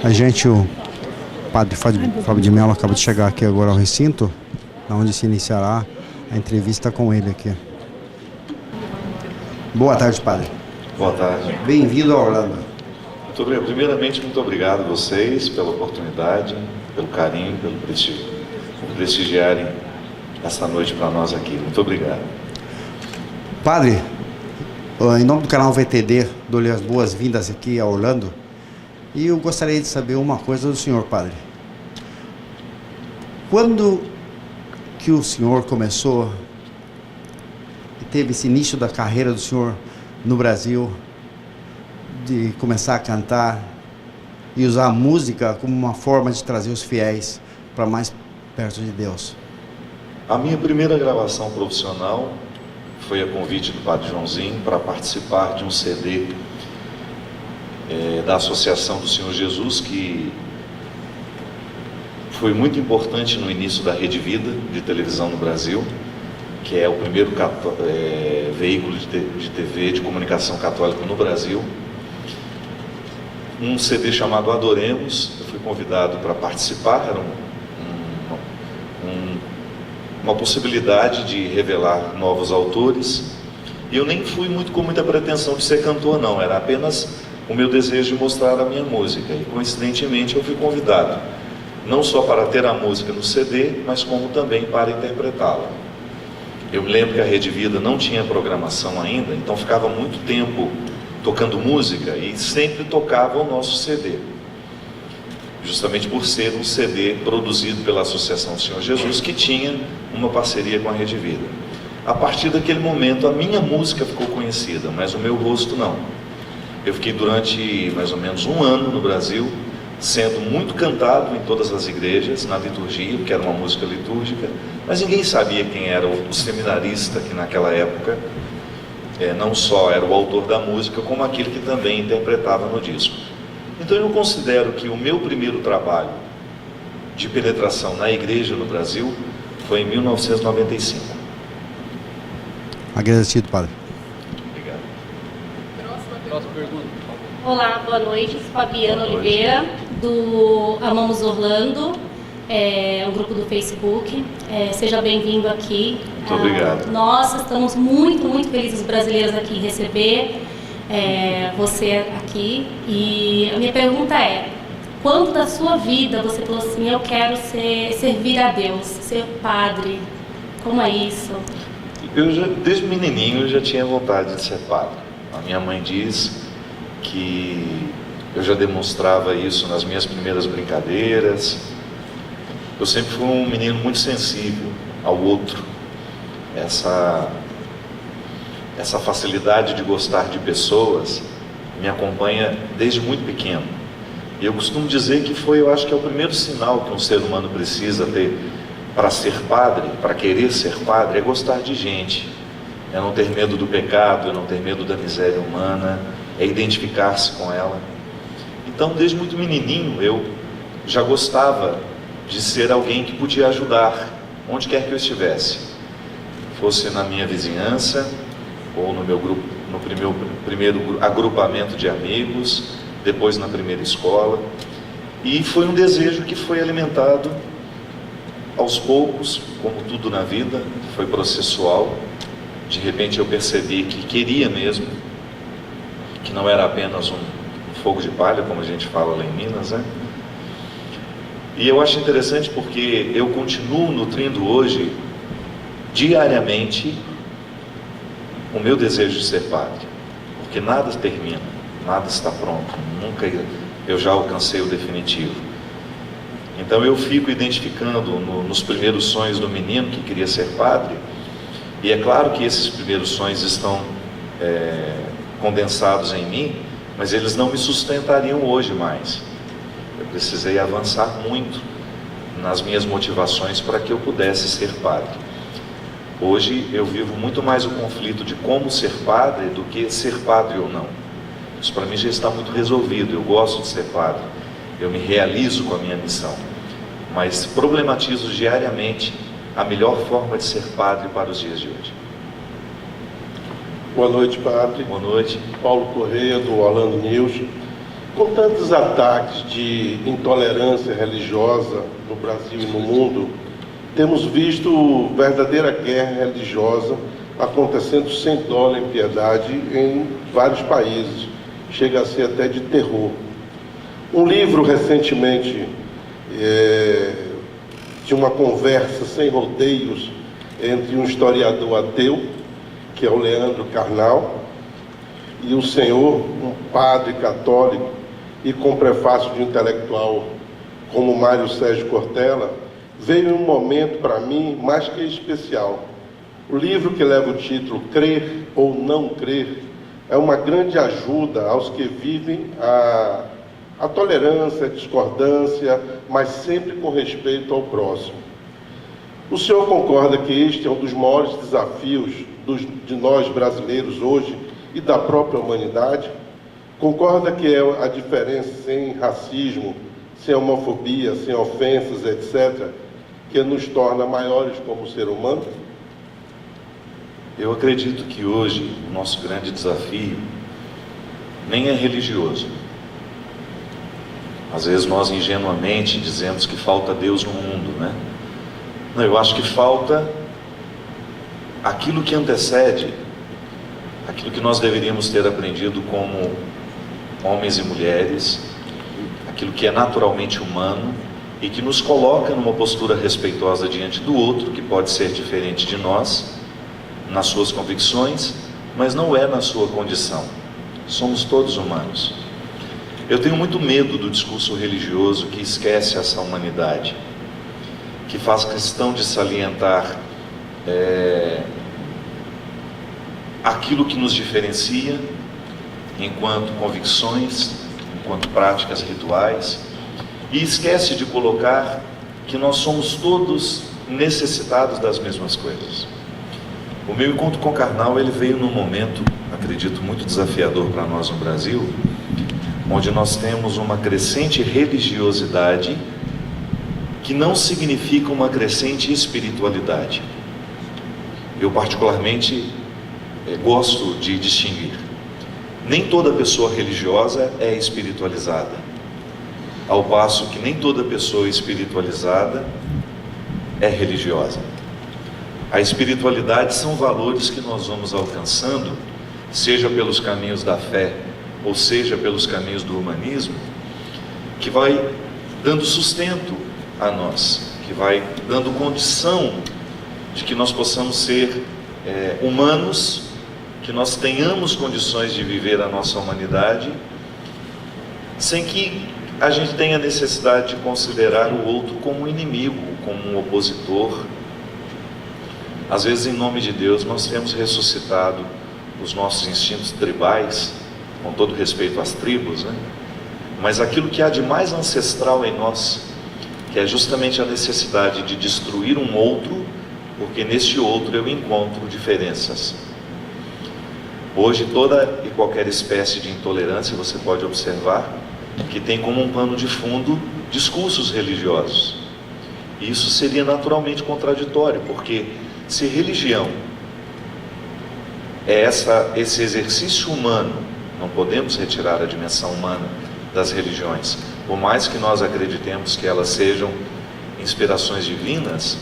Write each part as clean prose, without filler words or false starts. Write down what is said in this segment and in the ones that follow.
O padre Fábio de Mello acaba de chegar aqui agora ao recinto, onde se iniciará a entrevista com ele aqui. Boa tarde, padre. Boa tarde. Bem-vindo a Orlando. Primeiramente, muito obrigado a vocês pela oportunidade, pelo carinho, por prestigiarem essa noite para nós aqui. Muito obrigado. Padre, em nome do canal VTD, dou-lhe as boas-vindas aqui a Orlando. E eu gostaria de saber uma coisa do senhor, padre. Quando que o senhor começou e teve esse início da carreira do senhor no Brasil, de começar a cantar e usar a música como uma forma de trazer os fiéis para mais perto de Deus? A minha primeira gravação profissional foi a convite do Padre Joãozinho para participar de um CD da Associação do Senhor Jesus, que foi muito importante no início da Rede Vida de televisão no Brasil, que é o primeiro veículo de TV de comunicação católica no Brasil. Um CD chamado Adoremos, eu fui convidado para participar, era uma possibilidade de revelar novos autores, e eu nem fui com muita pretensão de ser cantor não, era apenas o meu desejo de mostrar a minha música, e coincidentemente eu fui convidado, não só para ter a música no CD, mas como também para interpretá-la. Eu me lembro que a Rede Vida não tinha programação ainda, então ficava muito tempo tocando música e sempre tocava o nosso CD, justamente por ser um CD produzido pela Associação do Senhor Jesus, que tinha uma parceria com a Rede Vida. A partir daquele momento a minha música ficou conhecida, mas o meu rosto não. Eu fiquei durante mais ou menos um ano no Brasil, sendo muito cantado em todas as igrejas, na liturgia, porque era uma música litúrgica, mas ninguém sabia quem era o seminarista que naquela época não só era o autor da música, como aquele que também interpretava no disco. Então eu considero que o meu primeiro trabalho de penetração na igreja no Brasil foi em 1995. Agradecido, padre. Obrigado. Próxima pergunta. Olá, boa noite. Fabiana Oliveira, do Amamos Orlando, um grupo do Facebook. Seja bem-vindo aqui. Muito obrigado. Nós estamos muito, muito felizes, brasileiros, aqui em receber você aqui. E a minha pergunta é: quando da sua vida você falou assim, eu quero servir a Deus, ser padre? Como é isso? Desde menininho eu já tinha vontade de ser padre. A minha mãe diz que eu já demonstrava isso nas minhas primeiras brincadeiras. Eu sempre fui um menino muito sensível ao outro. Essa facilidade de gostar de pessoas me acompanha desde muito pequeno. E eu costumo dizer que eu acho que é o primeiro sinal que um ser humano precisa ter para ser padre, para querer ser padre, é gostar de gente, é não ter medo do pecado, é não ter medo da miséria humana, é identificar-se com ela. Então, desde muito menininho, eu já gostava de ser alguém que podia ajudar, onde quer que eu estivesse, fosse na minha vizinhança, ou no meu grupo, no primeiro agrupamento de amigos, depois na primeira escola. E foi um desejo que foi alimentado aos poucos, como tudo na vida, foi processual. De repente eu percebi que queria mesmo, que não era apenas um fogo de palha, como a gente fala lá em Minas, né? E eu acho interessante porque eu continuo nutrindo hoje, diariamente, o meu desejo de ser padre, porque nada termina, nada está pronto, nunca eu já alcancei o definitivo. Então eu fico identificando nos primeiros sonhos do menino que queria ser padre, e é claro que esses primeiros sonhos estão condensados em mim, mas eles não me sustentariam hoje mais. Eu precisei avançar muito nas minhas motivações para que eu pudesse ser padre. Hoje eu vivo muito mais o conflito de como ser padre do que ser padre ou não. Isso para mim já está muito resolvido. Eu gosto de ser padre, eu me realizo com a minha missão, mas problematizo diariamente a melhor forma de ser padre para os dias de hoje. Boa noite, padre. Boa noite. Paulo Correia, do Orlando News. Com tantos ataques de intolerância religiosa no Brasil e no mundo, temos visto verdadeira guerra religiosa acontecendo sem dó nem piedade em vários países. Chega a ser até de terror. Um livro recentemente de uma conversa sem rodeios entre um historiador ateu, que é o Leandro Carnal, e o senhor, um padre católico, e com prefácio de intelectual como Mário Sérgio Cortella, veio em um momento para mim mais que especial. O livro, que leva o título Crer ou Não Crer, é uma grande ajuda aos que vivem a tolerância, a discordância, mas sempre com respeito ao próximo. O senhor concorda que este é um dos maiores desafios de nós brasileiros hoje e da própria humanidade? Concorda que é a diferença sem racismo, sem homofobia, sem ofensas, etc., que nos torna maiores como ser humano? Eu acredito que hoje o nosso grande desafio nem é religioso. Às vezes nós ingenuamente dizemos que falta Deus no mundo, né? Não, eu acho que falta aquilo que antecede, aquilo que nós deveríamos ter aprendido como homens e mulheres, aquilo que é naturalmente humano e que nos coloca numa postura respeitosa diante do outro, que pode ser diferente de nós, nas suas convicções, mas não é na sua condição. Somos todos humanos. Eu tenho muito medo do discurso religioso que esquece essa humanidade, que faz questão de salientar aquilo que nos diferencia enquanto convicções, enquanto práticas rituais, e esquece de colocar que nós somos todos necessitados das mesmas coisas. O meu encontro com Karnal, ele veio num momento, acredito, muito desafiador para nós no Brasil, onde nós temos uma crescente religiosidade que não significa uma crescente espiritualidade. Eu particularmente gosto de distinguir. Nem toda pessoa religiosa é espiritualizada, ao passo que nem toda pessoa espiritualizada é religiosa. A espiritualidade são valores que nós vamos alcançando, seja pelos caminhos da fé, ou seja pelos caminhos do humanismo, que vai dando sustento a nós, que vai dando condição de que nós possamos ser humanos, que nós tenhamos condições de viver a nossa humanidade, sem que a gente tenha necessidade de considerar o outro como um inimigo, como um opositor. Às vezes, em nome de Deus, nós temos ressuscitado os nossos instintos tribais, com todo respeito às tribos, né? Mas aquilo que há de mais ancestral em nós, que é justamente a necessidade de destruir um outro, porque neste outro eu encontro diferenças. Hoje, toda e qualquer espécie de intolerância, você pode observar, que tem como um pano de fundo discursos religiosos. E isso seria naturalmente contraditório, porque se religião é esse exercício humano, não podemos retirar a dimensão humana das religiões, por mais que nós acreditemos que elas sejam inspirações divinas,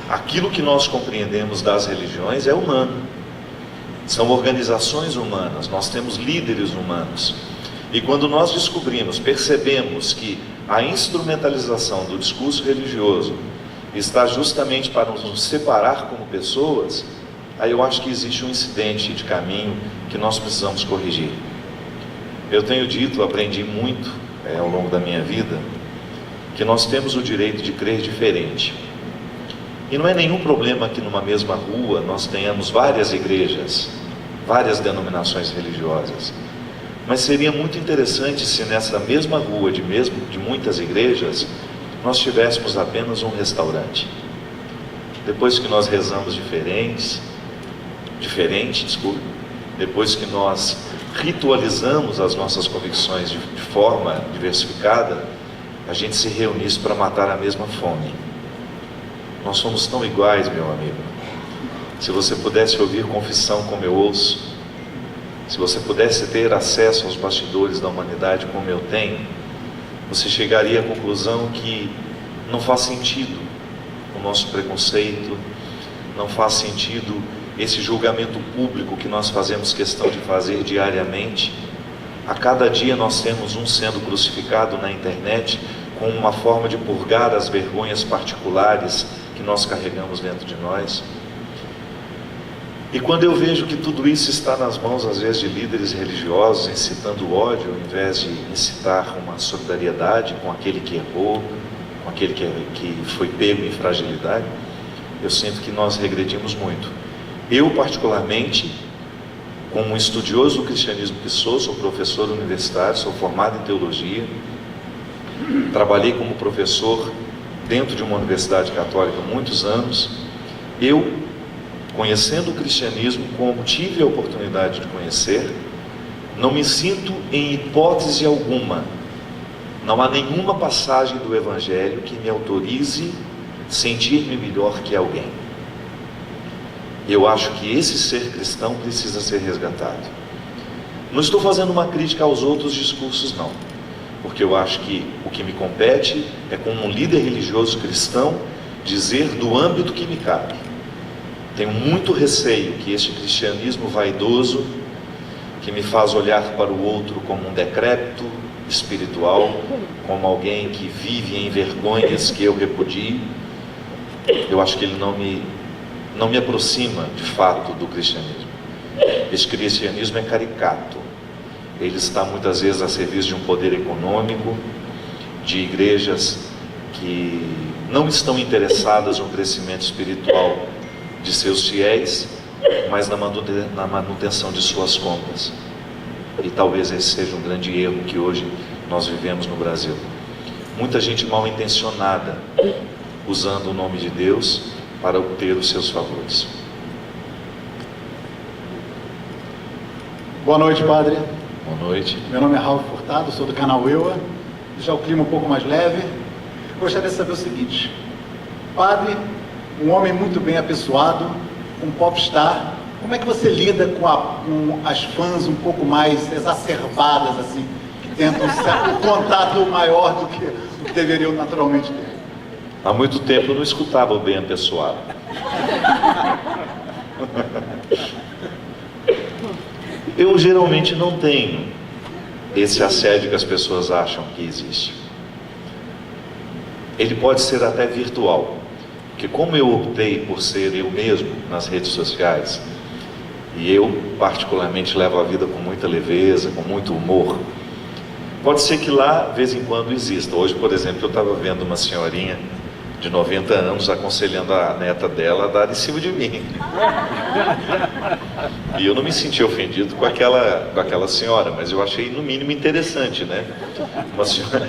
aquilo que nós compreendemos das religiões é humano, são organizações humanas, nós temos líderes humanos, e quando nós descobrimos, percebemos que a instrumentalização do discurso religioso está justamente para nos separar como pessoas, aí eu acho que existe um incidente de caminho que nós precisamos corrigir. Eu tenho dito, aprendi muito ao longo da minha vida, que nós temos o direito de crer diferente. E não é nenhum problema que numa mesma rua nós tenhamos várias igrejas, várias denominações religiosas. Mas seria muito interessante se nessa mesma rua de muitas igrejas, nós tivéssemos apenas um restaurante. Depois que nós rezamos depois que nós ritualizamos as nossas convicções de forma diversificada, a gente se reunisse para matar a mesma fome. Nós somos tão iguais, meu amigo. Se você pudesse ouvir confissão como eu ouço, Se você pudesse ter acesso aos bastidores da humanidade como eu tenho, você chegaria à conclusão que não faz sentido o nosso preconceito, não faz sentido esse julgamento público que nós fazemos questão de fazer diariamente. A cada dia nós temos um sendo crucificado na internet como uma forma de purgar as vergonhas particulares que nós carregamos dentro de nós. E quando eu vejo que tudo isso está nas mãos, às vezes, de líderes religiosos, incitando ódio, ao invés de incitar uma solidariedade com aquele que errou, com aquele que foi pego em fragilidade, eu sinto que nós regredimos muito. Eu, particularmente, como um estudioso do cristianismo que sou professor universitário, sou formado em teologia, trabalhei como professor dentro de uma universidade católica há muitos anos. Eu, conhecendo o cristianismo como tive a oportunidade de conhecer, não me sinto em hipótese alguma, não há nenhuma passagem do Evangelho que me autorize sentir-me melhor que alguém. Eu acho que esse ser cristão precisa ser resgatado. Não estou fazendo uma crítica aos outros discursos, não, porque eu acho que o que me compete é, como um líder religioso cristão, dizer do âmbito que me cabe. Tenho muito receio que este cristianismo vaidoso, que me faz olhar para o outro como um decrépito espiritual, como alguém que vive em vergonhas que eu repudio, eu acho que ele não me aproxima de fato do cristianismo. Este cristianismo é caricato. Ele está muitas vezes a serviço de um poder econômico, de igrejas que não estão interessadas no crescimento espiritual de seus fiéis, mas na manutenção de suas contas. E talvez esse seja um grande erro que hoje nós vivemos no Brasil. Muita gente mal intencionada usando o nome de Deus para obter os seus favores. Boa noite, padre. Boa noite. Meu nome é Raul Furtado, sou do canal EUA. Já o clima um pouco mais leve. Gostaria de saber o seguinte: padre, um homem muito bem apessoado, um popstar, como é que você lida com as fãs um pouco mais exacerbadas, assim, que tentam um contato maior do que deveriam naturalmente ter? Há muito tempo eu não escutava o bem apessoado. Eu geralmente não tenho esse assédio que as pessoas acham que existe. Ele pode ser até virtual, porque como eu optei por ser eu mesmo nas redes sociais, e eu particularmente levo a vida com muita leveza, com muito humor, pode ser que lá, de vez em quando, exista. Hoje, por exemplo, eu estava vendo uma senhorinha de 90 anos aconselhando a neta dela a dar em cima de mim. E eu não me senti ofendido com aquela senhora, mas eu achei no mínimo interessante, né? Uma senhora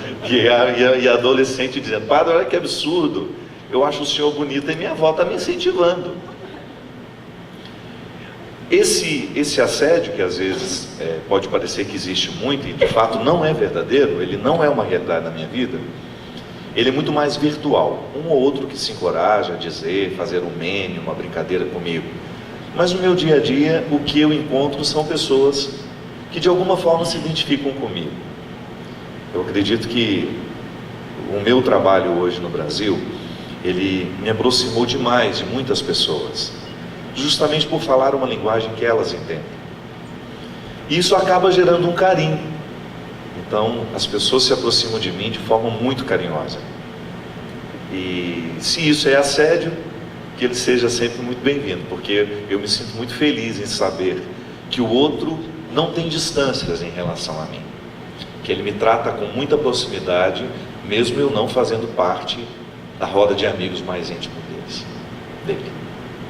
e a adolescente dizendo: padre, olha que absurdo, eu acho o senhor bonito e minha avó está me incentivando. Esse assédio, que às vezes pode parecer que existe muito, e de fato não é verdadeiro, ele não é uma realidade na minha vida, ele é muito mais virtual. Um ou outro que se encoraja a dizer, fazer um meme, uma brincadeira comigo. Mas no meu dia a dia, o que eu encontro são pessoas que de alguma forma se identificam comigo. Eu acredito que o meu trabalho hoje no Brasil, ele me aproximou demais de muitas pessoas, justamente por falar uma linguagem que elas entendem. E isso acaba gerando um carinho. Então, as pessoas se aproximam de mim de forma muito carinhosa. E se isso é assédio, que ele seja sempre muito bem-vindo, porque eu me sinto muito feliz em saber que o outro não tem distâncias em relação a mim, que ele me trata com muita proximidade, mesmo eu não fazendo parte da roda de amigos mais íntimos dele.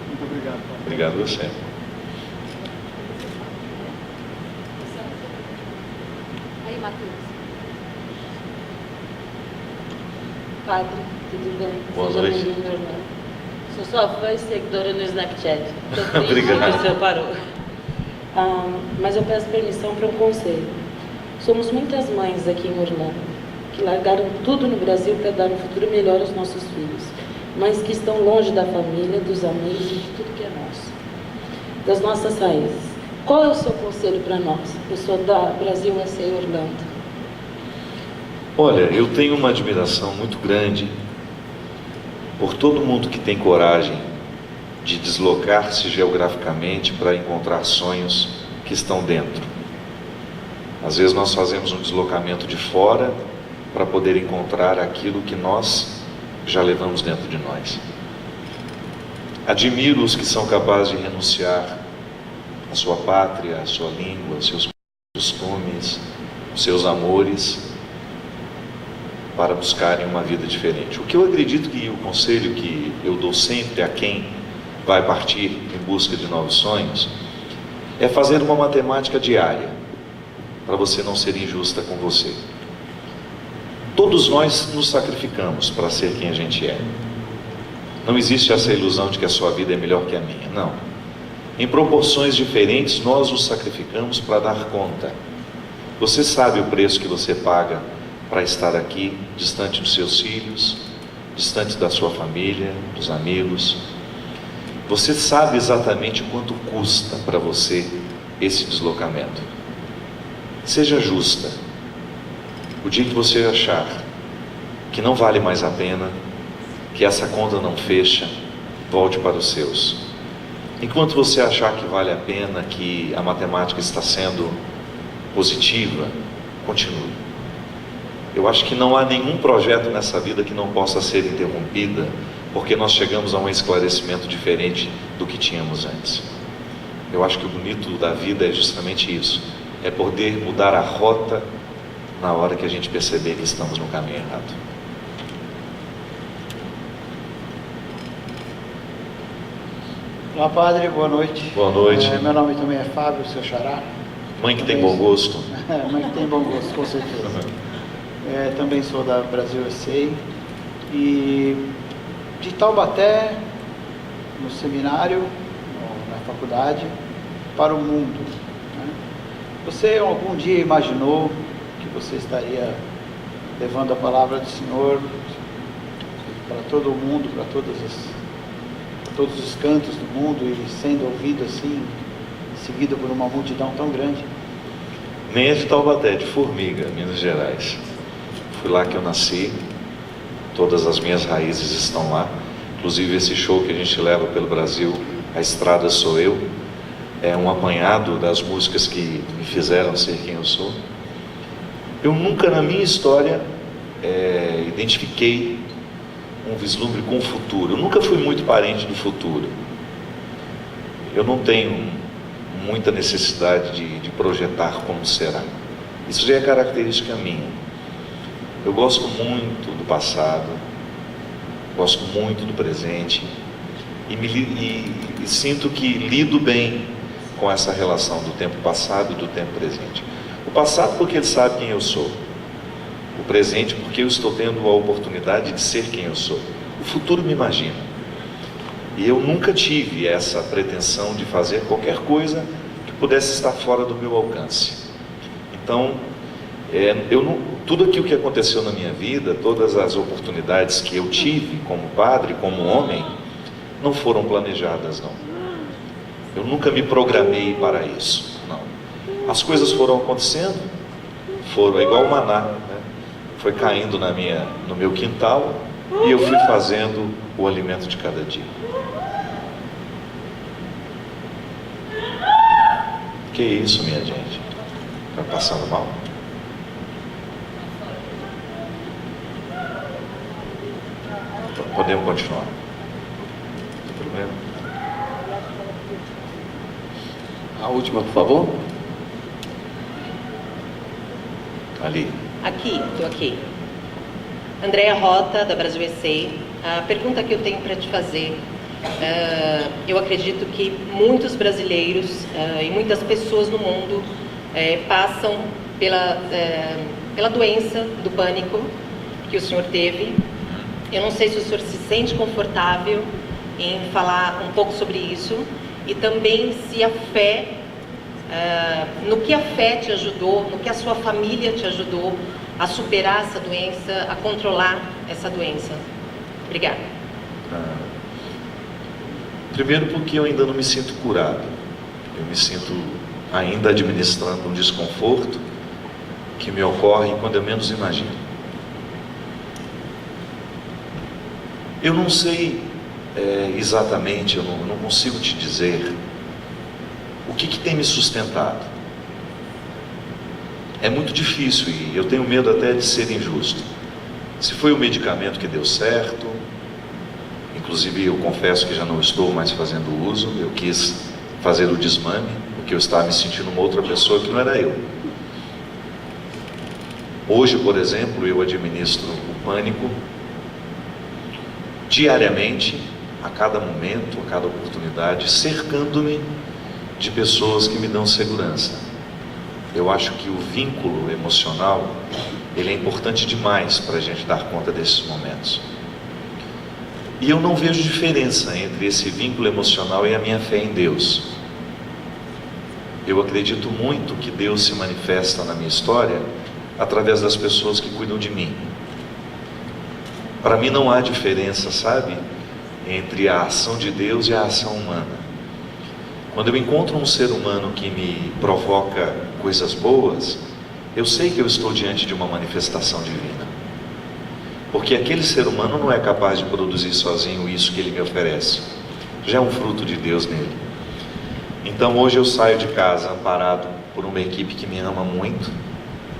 Muito obrigado, padre. Obrigado a você. Aí, Matheus. Padre, tudo bem? Boa Seja noite. bem-vindo, irmão. Sou sua fã e seguidora no Snapchat. Estou triste Obrigado. que o senhor parou. Mas eu peço permissão para um conselho. Somos muitas mães aqui em Orlando que largaram tudo no Brasil para dar um futuro melhor aos nossos filhos. Mães que estão longe da família, dos amigos e de tudo que é nosso. Das nossas raízes. Qual é o seu conselho para nós, pessoa da Brasil SA Orlando? Olha, eu tenho uma admiração muito grande por todo mundo que tem coragem de deslocar-se geograficamente para encontrar sonhos que estão dentro. Às vezes nós fazemos um deslocamento de fora para poder encontrar aquilo que nós já levamos dentro de nós. Admiro os que são capazes de renunciar à sua pátria, à sua língua, aos seus costumes, aos seus amores, para buscarem uma vida diferente. O que eu acredito que o conselho que eu dou sempre a quem vai partir em busca de novos sonhos é fazer uma matemática diária, para você não ser injusta com você. Todos nós nos sacrificamos para ser quem a gente é. Não existe essa ilusão de que a sua vida é melhor que a minha, não. Em proporções diferentes nós nos sacrificamos para dar conta. Você sabe o preço que você paga para estar aqui, distante dos seus filhos, distante da sua família, dos amigos. Você sabe exatamente quanto custa para você esse deslocamento. Seja justa. O dia que você achar que não vale mais a pena, que essa conta não fecha, volte para os seus. Enquanto você achar que vale a pena, que a matemática está sendo positiva, continue. Eu acho que não há nenhum projeto nessa vida que não possa ser interrompida, porque nós chegamos a um esclarecimento diferente do que tínhamos antes. Eu acho que o bonito da vida é justamente isso, é poder mudar a rota na hora que a gente perceber que estamos no caminho errado. Olá, padre, boa noite. Boa noite. Meu nome também é Fábio, seu xará. Mãe que tem bom gosto. Mãe que tem bom gosto, com certeza. Também sou da Brasil SA e de Taubaté, no seminário, na faculdade, para o mundo. Né? Você algum dia imaginou que você estaria levando a palavra do Senhor para todo o mundo, para todos os cantos do mundo e sendo ouvido assim, seguido por uma multidão tão grande? Nem é de Taubaté, de Formiga, Minas Gerais. Fui lá que eu nasci, todas as minhas raízes estão lá. Inclusive esse show que a gente leva pelo Brasil, A Estrada Sou Eu, é um apanhado das músicas que me fizeram ser quem eu sou. Eu nunca na minha história identifiquei um vislumbre com o futuro. Eu nunca fui muito parente do futuro. Eu não tenho muita necessidade de projetar como será. Isso já é característica minha. Eu gosto muito do passado, gosto muito do presente e sinto que lido bem com essa relação do tempo passado e do tempo presente. O passado porque ele sabe quem eu sou. O presente porque eu estou tendo a oportunidade de ser quem eu sou. O futuro me imagina. E eu nunca tive essa pretensão de fazer qualquer coisa que pudesse estar fora do meu alcance. Então, tudo aquilo que aconteceu na minha vida, todas as oportunidades que eu tive como padre, como homem, não foram planejadas, não. Eu nunca me programei para isso, não. As coisas foram acontecendo, foram igual o maná, né? Foi caindo no meu quintal e eu fui fazendo o alimento de cada dia. Que isso, minha gente? Está passando mal? Podemos continuar. Não tem problema. A última, por favor. Ali. Aqui, estou aqui. Andréa Rota, da Brasil SA. A pergunta que eu tenho para te fazer, eu acredito que muitos brasileiros e muitas pessoas no mundo passam pela doença do pânico que o senhor teve. Eu não sei se o senhor se sente confortável em falar um pouco sobre isso e também se a fé, no que a fé te ajudou, no que a sua família te ajudou a superar essa doença, a controlar essa doença. Obrigada. Primeiro porque eu ainda não me sinto curado. Eu me sinto ainda administrando um desconforto que me ocorre quando eu menos imagino. Eu não sei exatamente, eu não consigo te dizer o que tem me sustentado. É muito difícil e eu tenho medo até de ser injusto. Se foi o medicamento que deu certo, inclusive eu confesso que já não estou mais fazendo uso, eu quis fazer o desmame, porque eu estava me sentindo uma outra pessoa que não era eu. Hoje, por exemplo, eu administro o pânico diariamente, a cada momento, a cada oportunidade, cercando-me de pessoas que me dão segurança. Eu acho que o vínculo emocional, ele é importante demais para a gente dar conta desses momentos. E eu não vejo diferença entre esse vínculo emocional e a minha fé em Deus. Eu acredito muito que Deus se manifesta na minha história através das pessoas que cuidam de mim. Para mim não há diferença, sabe, entre a ação de Deus e a ação humana. Quando eu encontro um ser humano que me provoca coisas boas, eu sei que eu estou diante de uma manifestação divina. Porque aquele ser humano não é capaz de produzir sozinho isso que ele me oferece. Já é um fruto de Deus nele. Então hoje eu saio de casa amparado por uma equipe que me ama muito.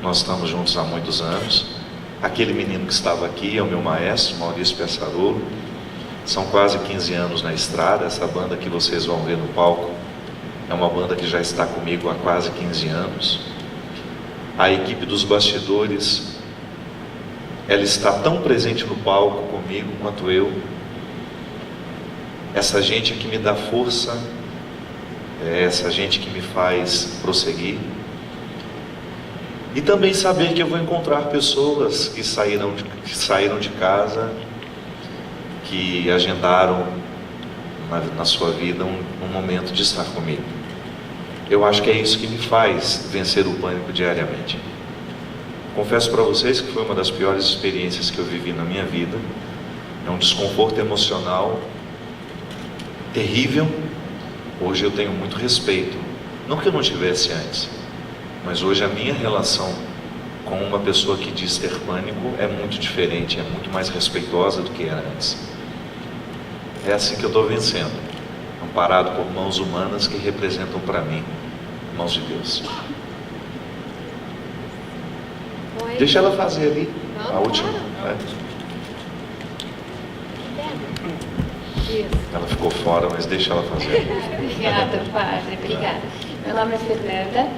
Nós estamos juntos há muitos anos. Aquele menino que estava aqui é o meu maestro, Maurício Pessarolo. São quase 15 anos na estrada. Essa banda que vocês vão ver no palco é uma banda que já está comigo há quase 15 anos. A equipe dos bastidores, ela está tão presente no palco comigo quanto eu. Essa gente que me dá força, é essa gente que me faz prosseguir. E também saber que eu vou encontrar pessoas que saíram de casa, que agendaram na sua vida um momento de estar comigo. Eu acho que é isso que me faz vencer o pânico diariamente. Confesso para vocês que foi uma das piores experiências que eu vivi na minha vida. É um desconforto emocional terrível. Hoje eu tenho muito respeito, não que eu não tivesse antes, mas hoje a minha relação com uma pessoa que diz ter pânico é muito diferente, é muito mais respeitosa do que era antes. É assim que eu estou vencendo, amparado por mãos humanas que representam para mim mãos de Deus. Oi. Deixa ela fazer ali, Vamos, a última. claro. Isso. Ela ficou fora, mas deixa ela fazer. Obrigada, padre, obrigada. Meu nome é Fernanda,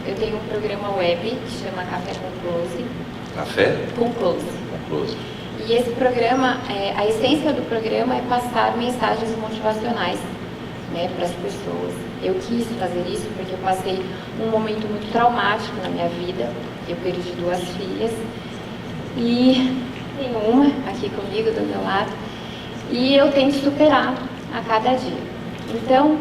eu tenho um programa web que chama Café com Close. Café? Com Close. Com Close. E esse programa, a essência do programa é passar mensagens motivacionais, né, para as pessoas. Eu quis fazer isso porque eu passei um momento muito traumático na minha vida. Eu perdi 2 filhas e tem uma aqui comigo do meu lado. E eu tento superar a cada dia. Então,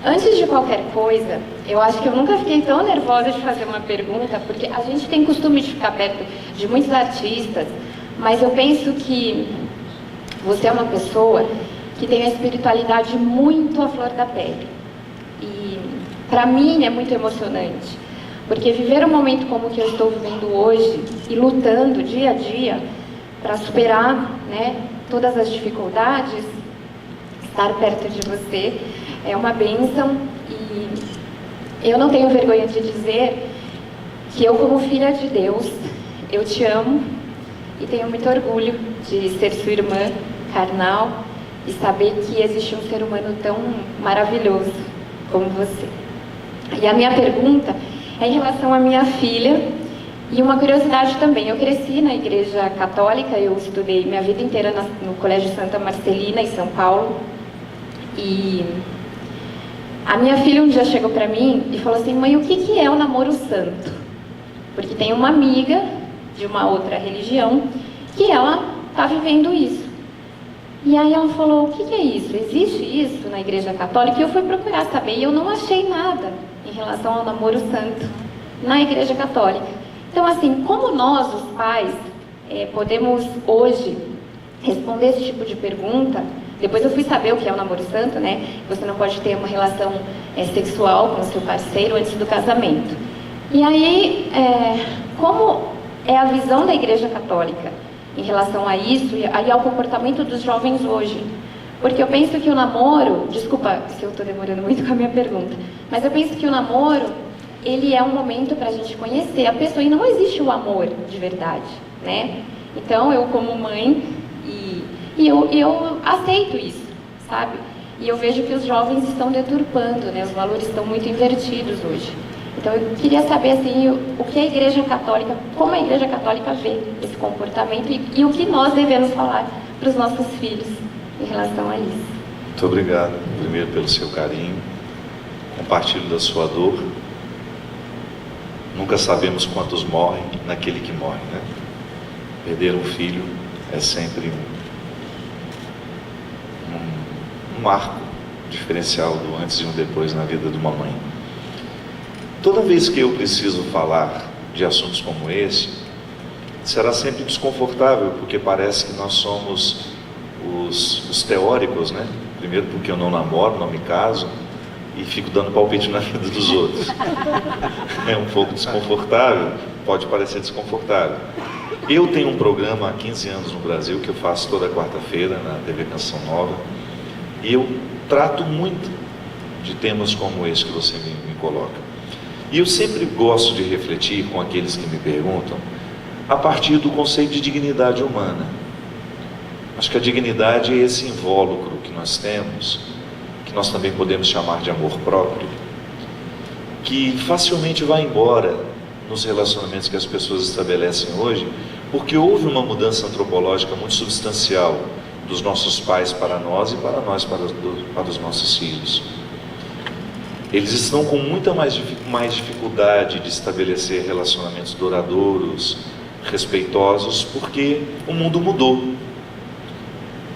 antes de qualquer coisa, eu acho que eu nunca fiquei tão nervosa de fazer uma pergunta, porque a gente tem costume de ficar perto de muitos artistas, mas eu penso que você é uma pessoa que tem a espiritualidade muito à flor da pele. E para mim é muito emocionante, porque viver um momento como o que eu estou vivendo hoje e lutando dia a dia para superar, né, todas as dificuldades, estar perto de você é uma bênção. E eu não tenho vergonha de dizer que eu, como filha de Deus, eu te amo e tenho muito orgulho de ser sua irmã carnal e saber que existe um ser humano tão maravilhoso como você. E a minha pergunta é em relação à minha filha. E uma curiosidade também, eu cresci na igreja católica, eu estudei minha vida inteira no Colégio Santa Marcelina, em São Paulo. E a minha filha um dia chegou para mim e falou assim: mãe, o que é o namoro santo? Porque tem uma amiga de uma outra religião que ela está vivendo isso. E aí ela falou: o que é isso? Existe isso na igreja católica? E eu fui procurar saber e eu não achei nada em relação ao namoro santo na igreja católica. Então, assim, como nós, os pais, podemos hoje responder esse tipo de pergunta Depois eu fui saber o que é o namoro santo, né? Você não pode ter uma relação sexual com o seu parceiro antes do casamento. E aí, como é a visão da Igreja Católica em relação a isso e aí ao comportamento dos jovens hoje? Porque eu penso que o namoro, desculpa se eu estou demorando muito com a minha pergunta, mas eu penso que o namoro, ele é um momento para a gente conhecer a pessoa e não existe o amor de verdade, né? Então, eu como mãe, eu aceito isso, sabe? E eu vejo que os jovens estão deturpando, né? Os valores estão muito invertidos hoje. Então, eu queria saber, assim, o que a Igreja Católica, como a Igreja Católica vê esse comportamento e o que nós devemos falar para os nossos filhos em relação a isso. Muito obrigado, primeiro, pelo seu carinho. Compartilho da sua dor. Nunca sabemos quantos morrem naquele que morre, né? Perder um filho é sempre um marco diferencial do antes e um depois na vida de uma mãe. Toda vez que eu preciso falar de assuntos como esse, será sempre desconfortável, porque parece que nós somos os teóricos, né? Primeiro porque eu não namoro, não me caso, e fico dando palpite na vida dos outros. É um pouco desconfortável, pode parecer desconfortável. Eu tenho um programa há 15 anos no Brasil, que eu faço toda quarta-feira na TV Canção Nova, e eu trato muito de temas como esse que você me coloca. E eu sempre gosto de refletir com aqueles que me perguntam, a partir do conceito de dignidade humana. Acho que a dignidade é esse invólucro que nós temos, que nós também podemos chamar de amor próprio, que facilmente vai embora nos relacionamentos que as pessoas estabelecem hoje, porque houve uma mudança antropológica muito substancial dos nossos pais para nós e para nós para os nossos filhos. Eles estão com muita mais dificuldade de estabelecer relacionamentos duradouros, respeitosos, porque o mundo mudou.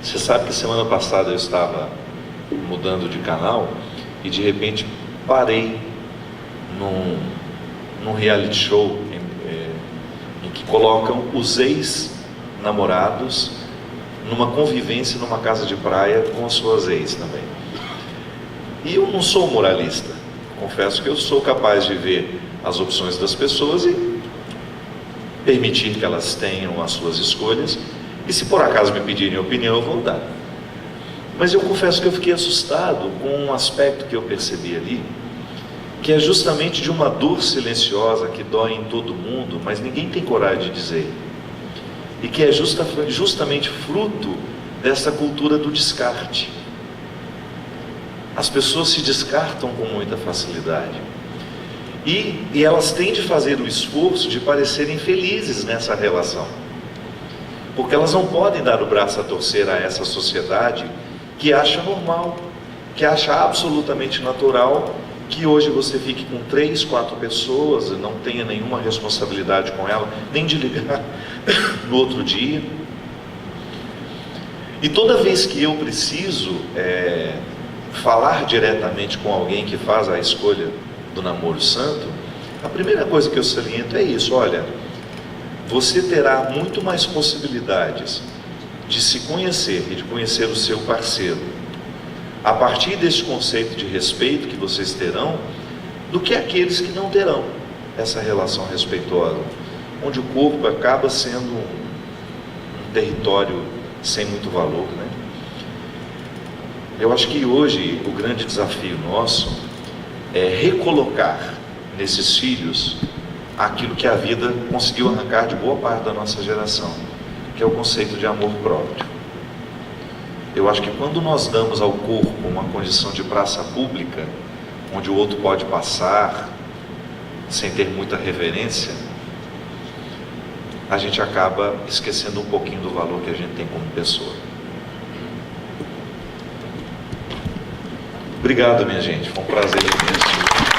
Você sabe que semana passada eu estava mudando de canal e de repente parei num reality show em que colocam os ex-namorados numa convivência numa casa de praia com as suas ex também. E eu não sou moralista, confesso que eu sou capaz de ver as opções das pessoas e permitir que elas tenham as suas escolhas, e se por acaso me pedirem opinião eu vou dar. Mas eu confesso que eu fiquei assustado com um aspecto que eu percebi ali, que é justamente de uma dor silenciosa que dói em todo mundo, mas ninguém tem coragem de dizer, e que é justamente fruto dessa cultura do descarte. As pessoas se descartam com muita facilidade e elas têm de fazer o esforço de parecerem felizes nessa relação, porque elas não podem dar o braço a torcer a essa sociedade que acha normal, que acha absolutamente natural que hoje você fique com 3, 4 pessoas e não tenha nenhuma responsabilidade com ela, nem de ligar no outro dia. E toda vez que eu preciso falar diretamente com alguém que faz a escolha do namoro santo, a primeira coisa que eu saliento é isso: olha, você terá muito mais possibilidades de se conhecer e de conhecer o seu parceiro a partir desse conceito de respeito que vocês terão, do que aqueles que não terão essa relação respeitosa, onde o corpo acaba sendo um território sem muito valor, né? Eu acho que hoje o grande desafio nosso é recolocar nesses filhos aquilo que a vida conseguiu arrancar de boa parte da nossa geração, que é o conceito de amor próprio. Eu acho que quando nós damos ao corpo uma condição de praça pública, onde o outro pode passar sem ter muita reverência, a gente acaba esquecendo um pouquinho do valor que a gente tem como pessoa. Obrigado, minha gente, foi um prazer imenso.